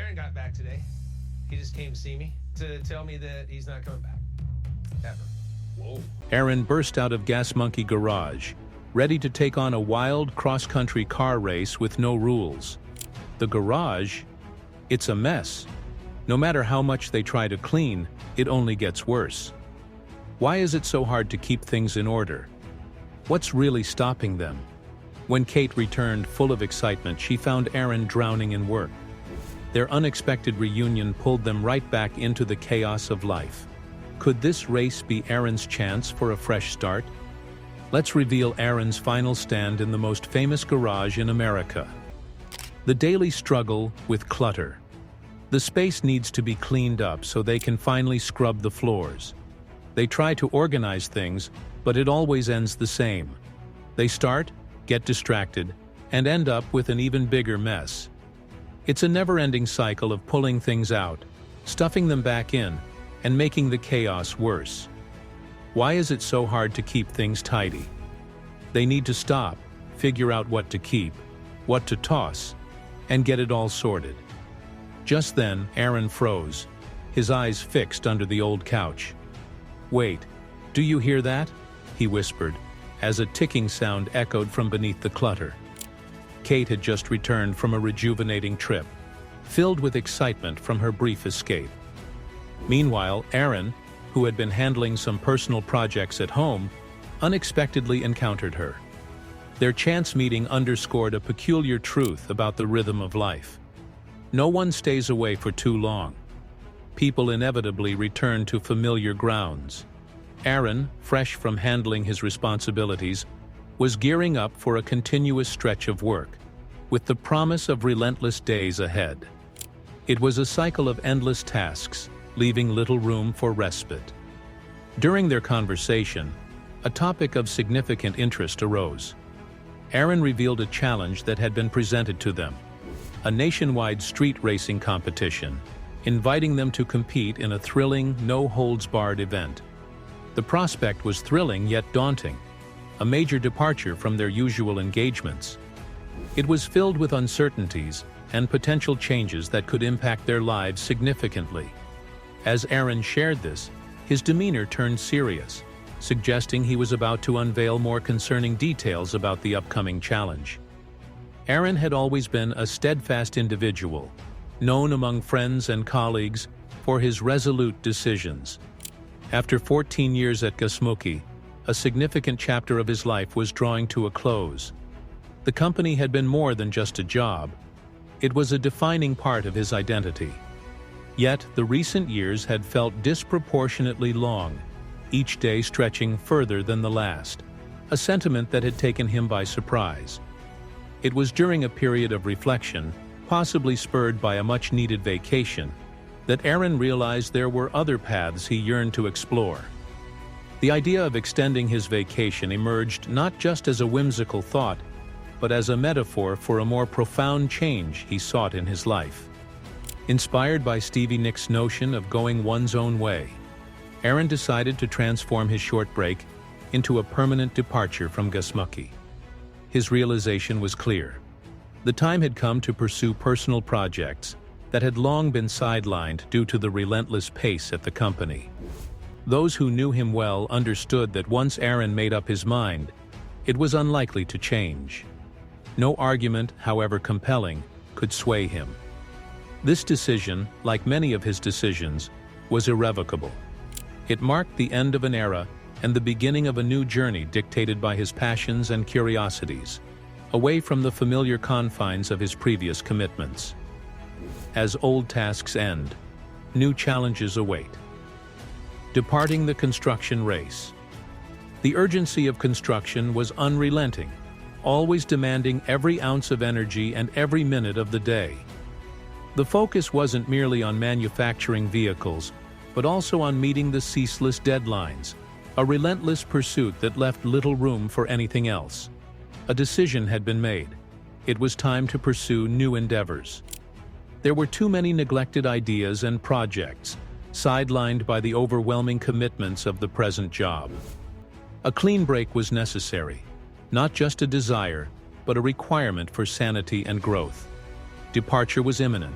Aaron got back today. He just came to see me to tell me that he's not coming back. Ever. Whoa. Aaron burst out of Gas Monkey Garage, ready to take on a wild cross-country car race with no rules. The garage? It's a mess. No matter how much they try to clean, it only gets worse. Why is it so hard to keep things in order? What's really stopping them? When Kate returned full of excitement, she found Aaron drowning in work. Their unexpected reunion pulled them right back into the chaos of life. Could this race be Aaron's chance for a fresh start? Let's reveal Aaron's final stand in the most famous garage in America. The daily struggle with clutter. The space needs to be cleaned up so they can finally scrub the floors. They try to organize things, but it always ends the same. They start, get distracted, and end up with an even bigger mess. It's a never-ending cycle of pulling things out, stuffing them back in, and making the chaos worse. Why is it so hard to keep things tidy? They need to stop, figure out what to keep, what to toss, and get it all sorted. Just then, Aaron froze, his eyes fixed under the old couch. "Wait, do you hear that?" he whispered, as a ticking sound echoed from beneath the clutter. Kate had just returned from a rejuvenating trip, filled with excitement from her brief escape. Meanwhile, Aaron, who had been handling some personal projects at home, unexpectedly encountered her. Their chance meeting underscored a peculiar truth about the rhythm of life. No one stays away for too long. People inevitably return to familiar grounds. Aaron, fresh from handling his responsibilities, was gearing up for a continuous stretch of work, with the promise of relentless days ahead. It was a cycle of endless tasks, leaving little room for respite. During their conversation, a topic of significant interest arose. Aaron revealed a challenge that had been presented to them, a nationwide street racing competition, inviting them to compete in a thrilling, no-holds-barred event. The prospect was thrilling yet daunting, a major departure from their usual engagements. It was filled with uncertainties and potential changes that could impact their lives significantly. As Aaron shared this, his demeanor turned serious, suggesting he was about to unveil more concerning details about the upcoming challenge. Aaron had always been a steadfast individual, known among friends and colleagues for his resolute decisions. After 14 years at Gasmoki, a significant chapter of his life was drawing to a close. The company had been more than just a job. It was a defining part of his identity. Yet, the recent years had felt disproportionately long, each day stretching further than the last, a sentiment that had taken him by surprise. It was during a period of reflection, possibly spurred by a much-needed vacation, that Aaron realized there were other paths he yearned to explore. The idea of extending his vacation emerged not just as a whimsical thought, but as a metaphor for a more profound change he sought in his life. Inspired by Stevie Nicks' notion of going one's own way, Aaron decided to transform his short break into a permanent departure from Gasmoki. His realization was clear. The time had come to pursue personal projects that had long been sidelined due to the relentless pace at the company. Those who knew him well understood that once Aaron made up his mind, it was unlikely to change. No argument, however compelling, could sway him. This decision, like many of his decisions, was irrevocable. It marked the end of an era and the beginning of a new journey dictated by his passions and curiosities, away from the familiar confines of his previous commitments. As old tasks end, new challenges await. Departing the construction race. The urgency of construction was unrelenting, always demanding every ounce of energy and every minute of the day. The focus wasn't merely on manufacturing vehicles, but also on meeting the ceaseless deadlines, a relentless pursuit that left little room for anything else. A decision had been made. It was time to pursue new endeavors. There were too many neglected ideas and projects, sidelined by the overwhelming commitments of the present job. A clean break was necessary, not just a desire, but a requirement for sanity and growth. Departure was imminent,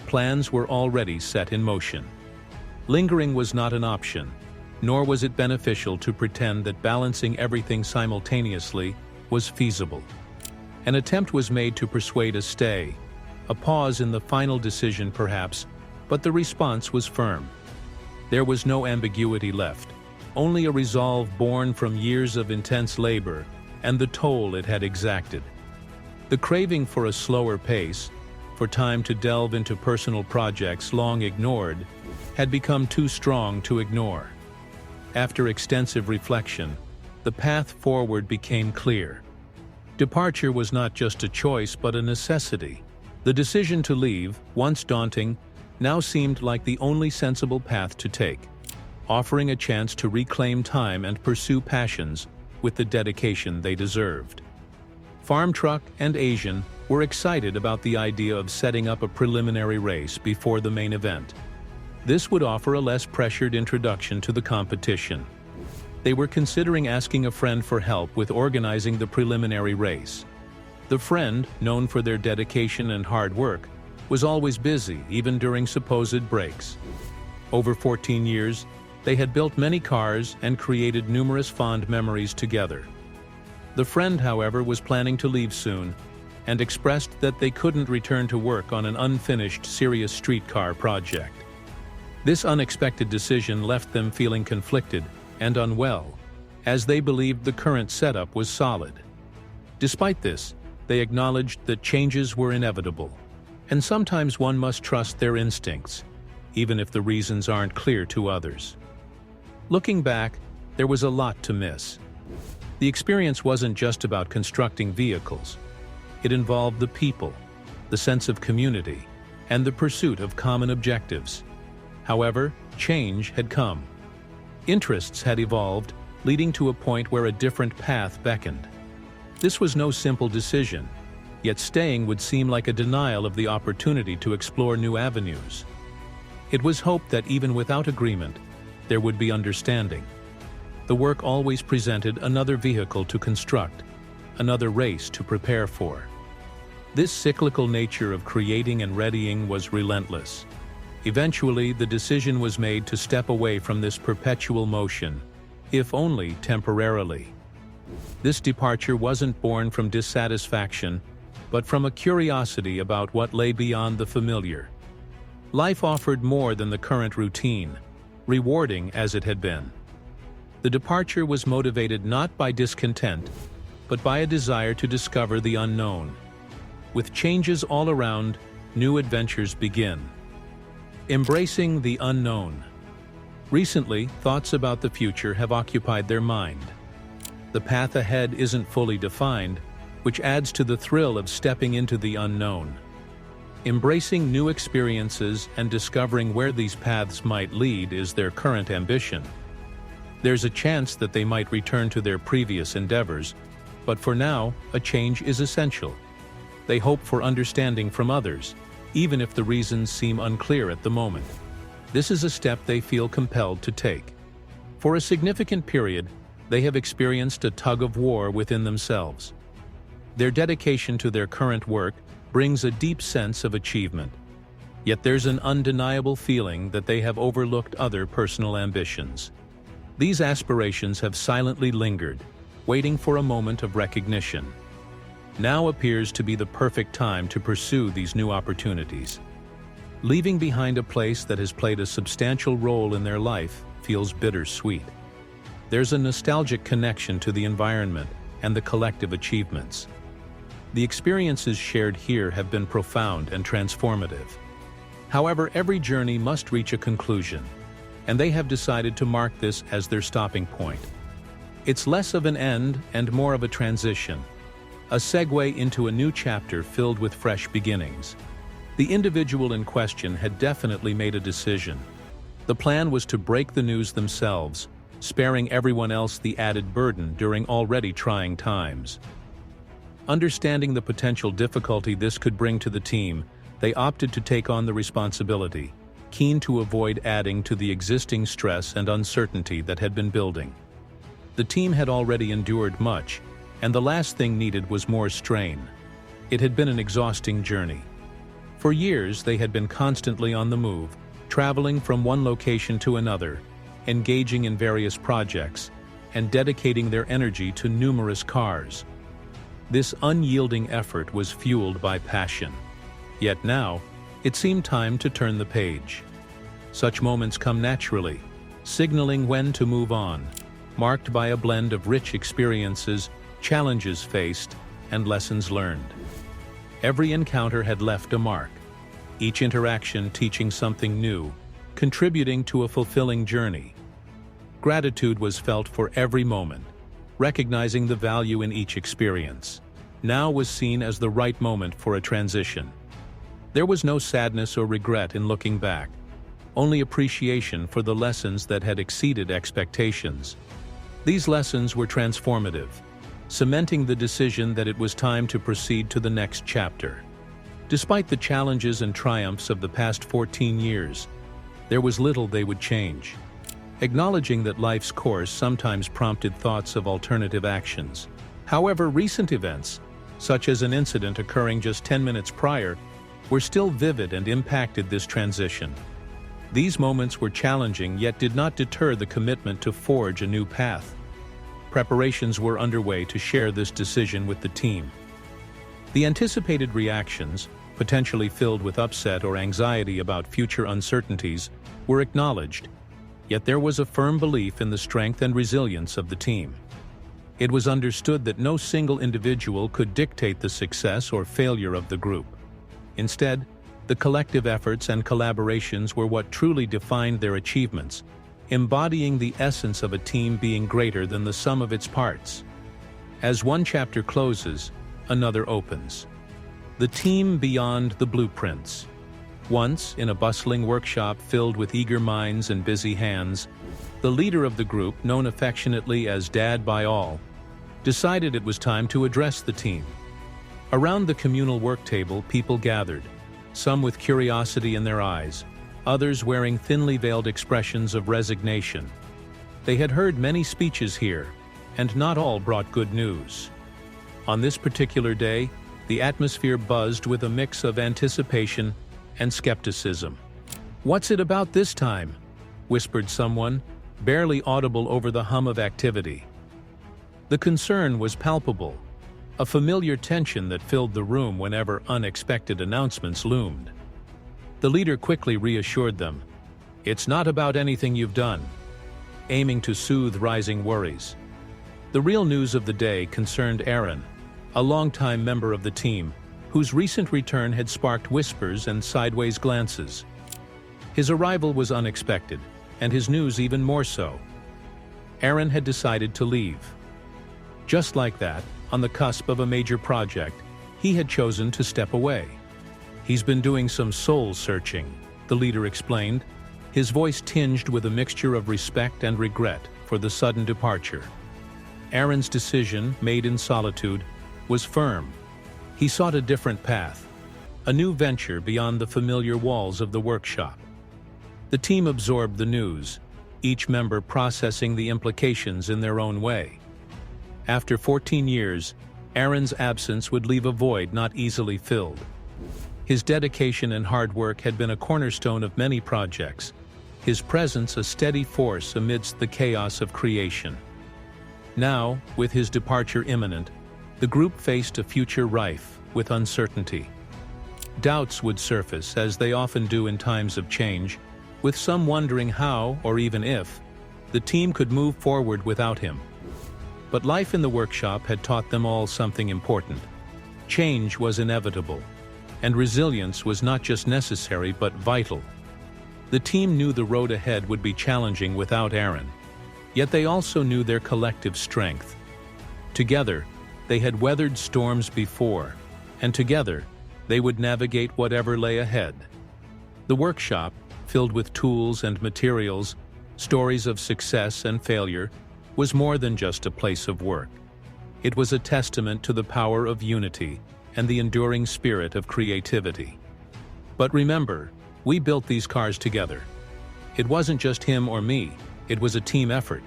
plans were already set in motion. Lingering was not an option, nor was it beneficial to pretend that balancing everything simultaneously was feasible. An attempt was made to persuade a stay, a pause in the final decision perhaps, but the response was firm. There was no ambiguity left, only a resolve born from years of intense labor and the toll it had exacted. The craving for a slower pace, for time to delve into personal projects long ignored, had become too strong to ignore. After extensive reflection, the path forward became clear. Departure was not just a choice but a necessity. The decision to leave, once daunting, now seemed like the only sensible path to take, offering a chance to reclaim time and pursue passions with the dedication they deserved. Farm Truck and Asian were excited about the idea of setting up a preliminary race before the main event. This would offer a less pressured introduction to the competition. They were considering asking a friend for help with organizing the preliminary race. The friend, known for their dedication and hard work, was always busy, even during supposed breaks. Over 14 years, they had built many cars and created numerous fond memories together. The friend, however, was planning to leave soon and expressed that they couldn't return to work on an unfinished serious streetcar project. This unexpected decision left them feeling conflicted and unwell, as they believed the current setup was solid. Despite this, they acknowledged that changes were inevitable, and sometimes one must trust their instincts, even if the reasons aren't clear to others. Looking back, there was a lot to miss. The experience wasn't just about constructing vehicles. It involved the people, the sense of community, and the pursuit of common objectives. However, change had come. Interests had evolved, leading to a point where a different path beckoned. This was no simple decision, yet staying would seem like a denial of the opportunity to explore new avenues. It was hoped that even without agreement, there would be understanding. The work always presented another vehicle to construct, another race to prepare for. This cyclical nature of creating and readying was relentless. Eventually, the decision was made to step away from this perpetual motion, if only temporarily. This departure wasn't born from dissatisfaction, but from a curiosity about what lay beyond the familiar. Life offered more than the current routine, rewarding as it had been. The departure was motivated not by discontent, but by a desire to discover the unknown. With changes all around, new adventures begin. Embracing the unknown. Recently, thoughts about the future have occupied their mind. The path ahead isn't fully defined, which adds to the thrill of stepping into the unknown. Embracing new experiences and discovering where these paths might lead is their current ambition. There's a chance that they might return to their previous endeavors, but for now, a change is essential. They hope for understanding from others, even if the reasons seem unclear at the moment. This is a step they feel compelled to take. For a significant period, they have experienced a tug-of-war within themselves. Their dedication to their current work brings a deep sense of achievement. Yet there's an undeniable feeling that they have overlooked other personal ambitions. These aspirations have silently lingered, waiting for a moment of recognition. Now appears to be the perfect time to pursue these new opportunities. Leaving behind a place that has played a substantial role in their life feels bittersweet. There's a nostalgic connection to the environment and the collective achievements. The experiences shared here have been profound and transformative. However, every journey must reach a conclusion, and they have decided to mark this as their stopping point. It's less of an end and more of a transition, a segue into a new chapter filled with fresh beginnings. The individual in question had definitely made a decision. The plan was to break the news themselves, sparing everyone else the added burden during already trying times. Understanding the potential difficulty this could bring to the team, they opted to take on the responsibility, keen to avoid adding to the existing stress and uncertainty that had been building. The team had already endured much, and the last thing needed was more strain. It had been an exhausting journey. For years, they had been constantly on the move, traveling from one location to another, engaging in various projects, and dedicating their energy to numerous cars. This unyielding effort was fueled by passion. Yet now, it seemed time to turn the page. Such moments come naturally, signaling when to move on, marked by a blend of rich experiences, challenges faced, and lessons learned. Every encounter had left a mark, each interaction teaching something new, contributing to a fulfilling journey. Gratitude was felt for every moment, recognizing the value in each experience. Now was seen as the right moment for a transition. There was no sadness or regret in looking back, only appreciation for the lessons that had exceeded expectations. These lessons were transformative, cementing the decision that it was time to proceed to the next chapter. Despite the challenges and triumphs of the past 14 years, there was little they would change. Acknowledging that life's course sometimes prompted thoughts of alternative actions. However, recent events, such as an incident occurring just 10 minutes prior, were still vivid and impacted this transition. These moments were challenging yet did not deter the commitment to forge a new path. Preparations were underway to share this decision with the team. The anticipated reactions, potentially filled with upset or anxiety about future uncertainties, were acknowledged, yet there was a firm belief in the strength and resilience of the team. It was understood that no single individual could dictate the success or failure of the group. Instead, the collective efforts and collaborations were what truly defined their achievements, embodying the essence of a team being greater than the sum of its parts. As one chapter closes, another opens. The team beyond the blueprints. Once, in a bustling workshop filled with eager minds and busy hands, the leader of the group, known affectionately as Dad by all, decided it was time to address the team. Around the communal work table, people gathered, some with curiosity in their eyes, others wearing thinly veiled expressions of resignation. They had heard many speeches here, and not all brought good news. On this particular day, the atmosphere buzzed with a mix of anticipation and skepticism. "What's it about this time?" whispered someone, barely audible over the hum of activity. The concern was palpable, a familiar tension that filled the room whenever unexpected announcements loomed. The leader quickly reassured them, "It's not about anything you've done," aiming to soothe rising worries. The real news of the day concerned Aaron, a longtime member of the team, whose recent return had sparked whispers and sideways glances. His arrival was unexpected, and his news even more so. Aaron had decided to leave. Just like that, on the cusp of a major project, he had chosen to step away. "He's been doing some soul-searching," the leader explained, his voice tinged with a mixture of respect and regret for the sudden departure. Aaron's decision, made in solitude, was firm. He sought a different path, a new venture beyond the familiar walls of the workshop. The team absorbed the news, each member processing the implications in their own way. After 14 years, Aaron's absence would leave a void not easily filled. His dedication and hard work had been a cornerstone of many projects, his presence a steady force amidst the chaos of creation. Now, with his departure imminent, the group faced a future rife with uncertainty. Doubts would surface, as they often do in times of change, with some wondering how, or even if, the team could move forward without him. But life in the workshop had taught them all something important. Change was inevitable, and resilience was not just necessary but vital. The team knew the road ahead would be challenging without Aaron, yet they also knew their collective strength. Together, they had weathered storms before, and together, they would navigate whatever lay ahead. The workshop, filled with tools and materials, stories of success and failure, was more than just a place of work. It was a testament to the power of unity and the enduring spirit of creativity. But remember, we built these cars together. It wasn't just him or me, it was a team effort.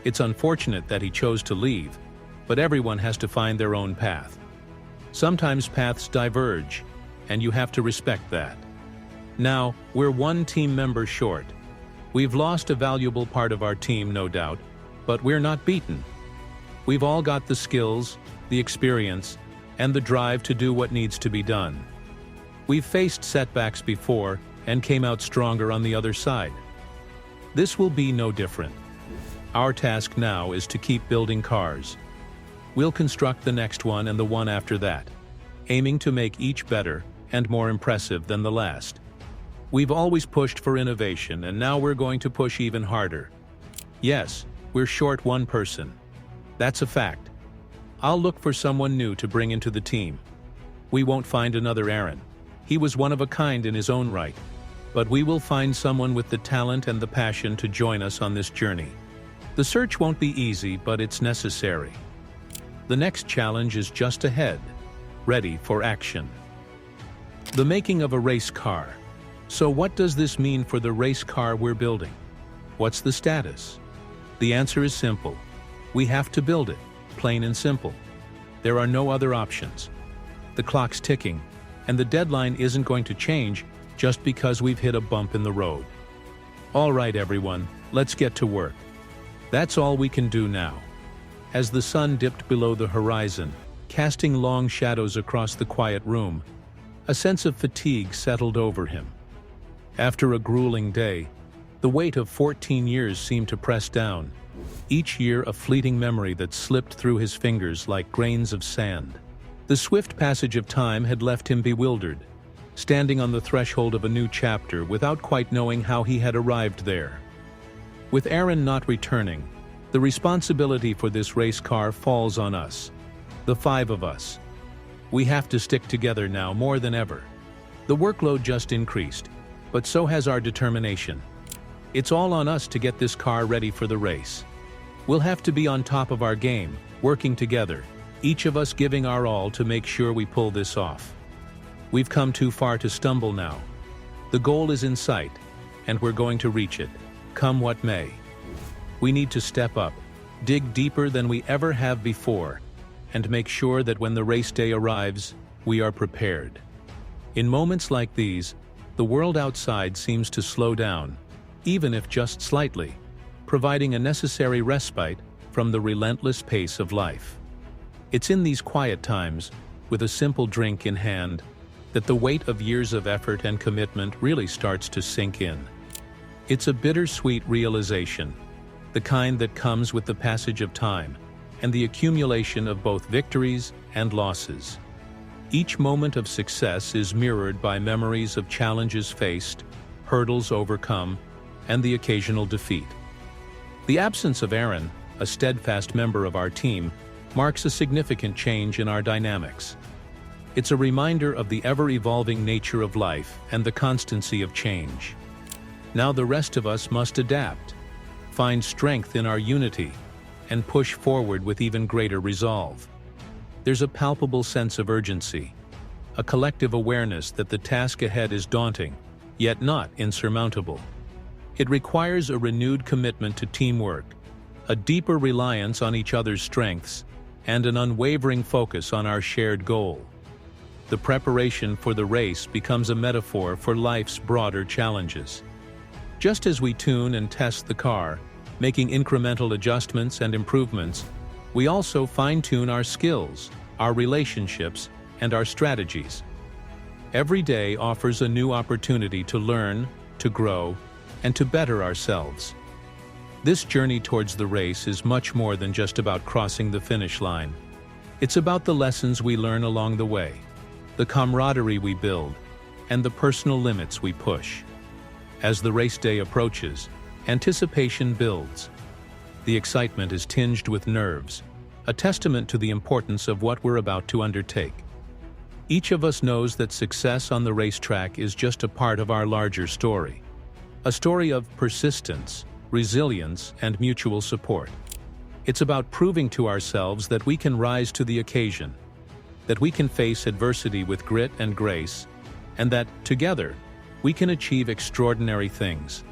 It's unfortunate that he chose to leave, but everyone has to find their own path. Sometimes paths diverge, and you have to respect that. Now, we're one team member short. We've lost a valuable part of our team, no doubt, but we're not beaten. We've all got the skills, the experience, and the drive to do what needs to be done. We've faced setbacks before and came out stronger on the other side. This will be no different. Our task now is to keep building cars. We'll construct the next one and the one after that, aiming to make each better and more impressive than the last. We've always pushed for innovation, and now we're going to push even harder. Yes, we're short one person. That's a fact. I'll look for someone new to bring into the team. We won't find another Aaron. He was one of a kind in his own right. But we will find someone with the talent and the passion to join us on this journey. The search won't be easy, but it's necessary. The next challenge is just ahead, ready for action. The making of a race car. So what does this mean for the race car we're building? What's the status? The answer is simple. We have to build it, plain and simple. There are no other options. The clock's ticking, and the deadline isn't going to change just because we've hit a bump in the road. All right, everyone, let's get to work. That's all we can do now. As the sun dipped below the horizon, casting long shadows across the quiet room, a sense of fatigue settled over him. After a grueling day, the weight of 14 years seemed to press down, each year a fleeting memory that slipped through his fingers like grains of sand. The swift passage of time had left him bewildered, standing on the threshold of a new chapter without quite knowing how he had arrived there. With Aaron not returning, the responsibility for this race car falls on us, the 5 of us. We have to stick together now more than ever. The workload just increased, but so has our determination. It's all on us to get this car ready for the race. We'll have to be on top of our game, working together, each of us giving our all to make sure we pull this off. We've come too far to stumble now. The goal is in sight, and we're going to reach it, come what may. We need to step up, dig deeper than we ever have before, and make sure that when the race day arrives, we are prepared. In moments like these, the world outside seems to slow down, even if just slightly, providing a necessary respite from the relentless pace of life. It's in these quiet times, with a simple drink in hand, that the weight of years of effort and commitment really starts to sink in. It's a bittersweet realization, the kind that comes with the passage of time and the accumulation of both victories and losses. Each moment of success is mirrored by memories of challenges faced, hurdles overcome, and the occasional defeat. The absence of Aaron, a steadfast member of our team, marks a significant change in our dynamics. It's a reminder of the ever-evolving nature of life and the constancy of change. Now the rest of us must adapt, find strength in our unity, and push forward with even greater resolve. There's a palpable sense of urgency, a collective awareness that the task ahead is daunting, yet not insurmountable. It requires a renewed commitment to teamwork, a deeper reliance on each other's strengths, and an unwavering focus on our shared goal. The preparation for the race becomes a metaphor for life's broader challenges. Just as we tune and test the car, making incremental adjustments and improvements, we also fine-tune our skills, our relationships, and our strategies. Every day offers a new opportunity to learn, to grow, and to better ourselves. This journey towards the race is much more than just about crossing the finish line. It's about the lessons we learn along the way, the camaraderie we build, and the personal limits we push. As the race day approaches, anticipation builds. The excitement is tinged with nerves, a testament to the importance of what we're about to undertake. Each of us knows that success on the racetrack is just a part of our larger story, a story of persistence, resilience, and mutual support. It's about proving to ourselves that we can rise to the occasion, that we can face adversity with grit and grace, and that, together, we can achieve extraordinary things.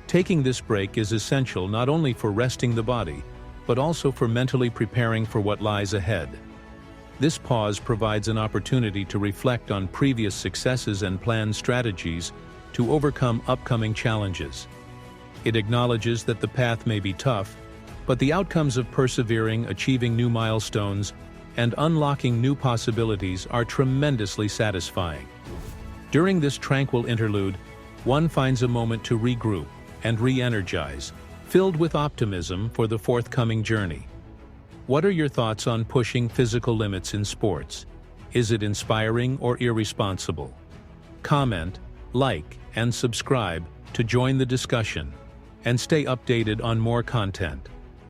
Taking this break is essential not only for resting the body, but also for mentally preparing for what lies ahead. This pause provides an opportunity to reflect on previous successes and plan strategies to overcome upcoming challenges. It acknowledges that the path may be tough, but the outcomes of persevering, achieving new milestones, and unlocking new possibilities are tremendously satisfying. During this tranquil interlude, one finds a moment to regroup and re-energize, filled with optimism for the forthcoming journey. What are your thoughts on pushing physical limits in sports? Is it inspiring or irresponsible? Comment, like, and subscribe to join the discussion, and stay updated on more content.